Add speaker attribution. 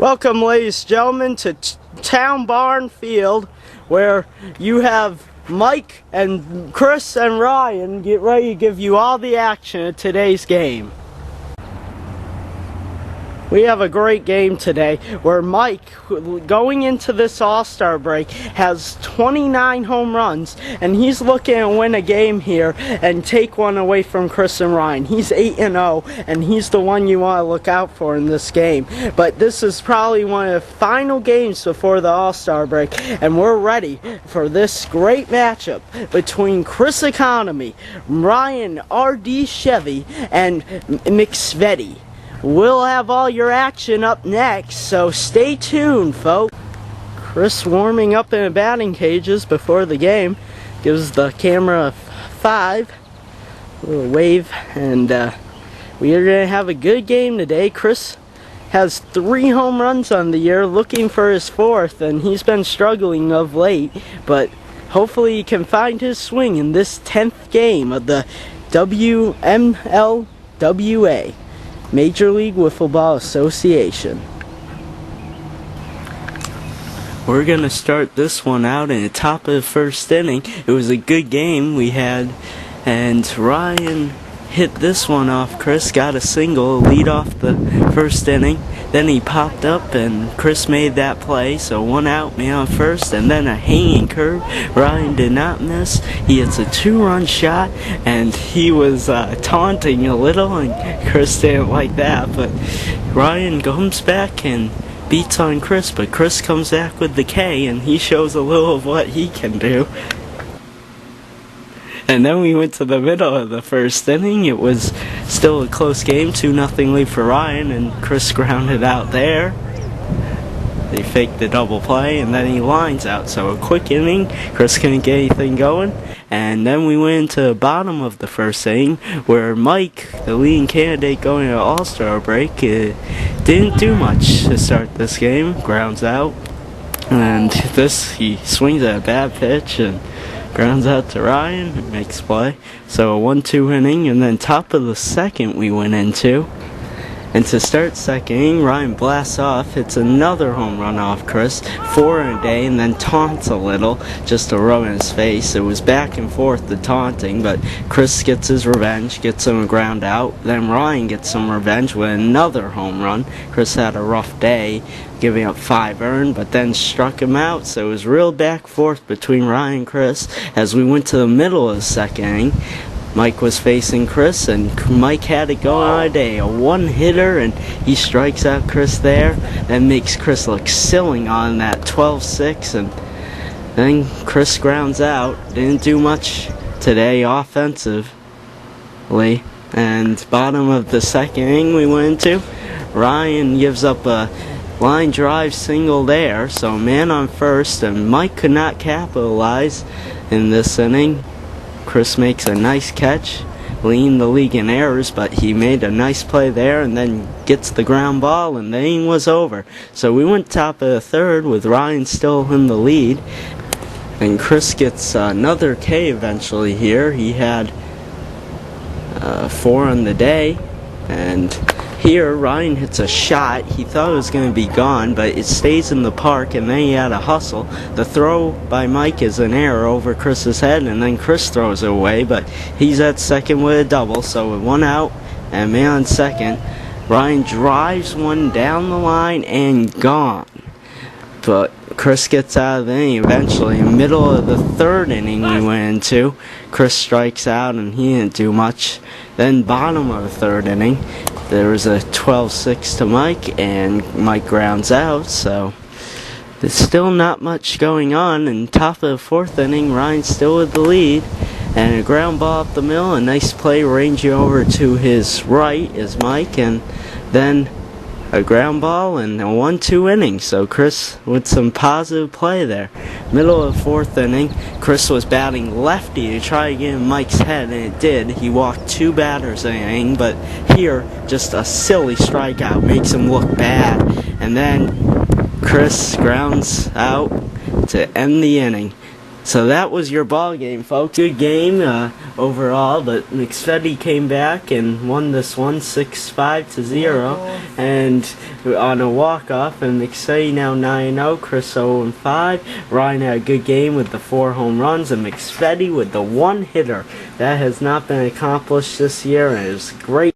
Speaker 1: Welcome, ladies and gentlemen, to Town Barn Field, where you have Mike and Chris and Ryan get ready to give you all the action of today's game. We have a great game today where Mike, going into this All-Star break, has 29 home runs, and he's looking to win a game here and take one away from Chris and Ryan. He's 8-0, and he's the one you want to look out for in this game. But this is probably one of the final games before the All-Star break, and we're ready for this great matchup between Chris Economy, Ryan R.D. Chevy, and M.L.W.A. We'll have all your action up next, so stay tuned, folks. Chris warming up in the batting cages before the game. Gives the camera a 5. A little wave, and we are going to have a good game today. Chris has 3 home runs on the year, looking for his 4th, and he's been struggling of late, but hopefully he can find his swing in this 10th game of the M.L.W.A. Major League Wiffleball Association. We're going to start this one out in the top of the first inning. It was a good game we had, and Ryan hit this one off. Chris got a single, lead off the first inning. Then he popped up and Chris made that play, so 1 out, man on first, and then a hanging curve. Ryan did not miss. He hits a 2-run shot, and he was taunting a little, and Chris didn't like that, but Ryan comes back and beats on Chris, but Chris comes back with the K, and he shows a little of what he can do. And then we went to the middle of the first inning. It was still a close game, 2-0 lead for Ryan, and Chris grounded out there. They faked the double play, and then he lines out. So a quick inning, Chris couldn't get anything going. And then we went into the bottom of the first inning, where Mike, the leading candidate going to All-Star break, didn't do much to start this game. Grounds out. And he swings at a bad pitch, and grounds out to Ryan, makes play. So a 1-2 inning, and then top of the second we went into. And to start second inning, Ryan blasts off, hits another home run off Chris, 4 in a day, and then taunts a little, just to rub in his face. It was back and forth, the taunting, but Chris gets his revenge, gets him a ground out. Then Ryan gets some revenge with another home run. Chris had a rough day, giving up 5 earned, but then struck him out. So it was real back and forth between Ryan and Chris. As we went to the middle of the second inning, Mike was facing Chris, and Mike had it going all day. A 1-hitter, and he strikes out Chris there. That makes Chris look silly on that 12-6, and then Chris grounds out. Didn't do much today offensively. And bottom of the second inning we went into, Ryan gives up a line drive single there, so man on first, and Mike could not capitalize in this inning. Chris makes a nice catch, leading the league in errors, but he made a nice play there and then gets the ground ball, and the inning was over. So we went top of the third with Ryan still in the lead, and Chris gets another K eventually here. He had 4 on the day, and here Ryan hits a shot. He thought it was going to be gone, but it stays in the park, and then he had a hustle. The throw by Mike is an error over Chris's head, and then Chris throws it away, but he's at second with a double, so with 1 out and man on second, Ryan drives one down the line and gone. But Chris gets out of the inning eventually. In the middle of the third inning we went into, Chris strikes out, and he didn't do much. Then bottom of the third inning, there was a 12-6 to Mike, and Mike grounds out, so there's still not much going on. And top of the fourth inning, Ryan's still with the lead, and a ground ball up the middle, a nice play ranging over to his right is Mike, and then a ground ball and a 1-2 inning. So Chris with some positive play there. Middle of the fourth inning, Chris was batting lefty to try to get in Mike's head, and it did. He walked 2 batters in the inning, but here just a silly strikeout makes him look bad. And then Chris grounds out to end the inning. So that was your ball game, folks. Good game overall, but McSfetti came back and won this one 6-5-0, and on a walk-off. And McSfetti now 9-0, Chris 0-5. Ryan had a good game with the 4 home runs, and McSfetti with the 1 hitter. That has not been accomplished this year, and it was great.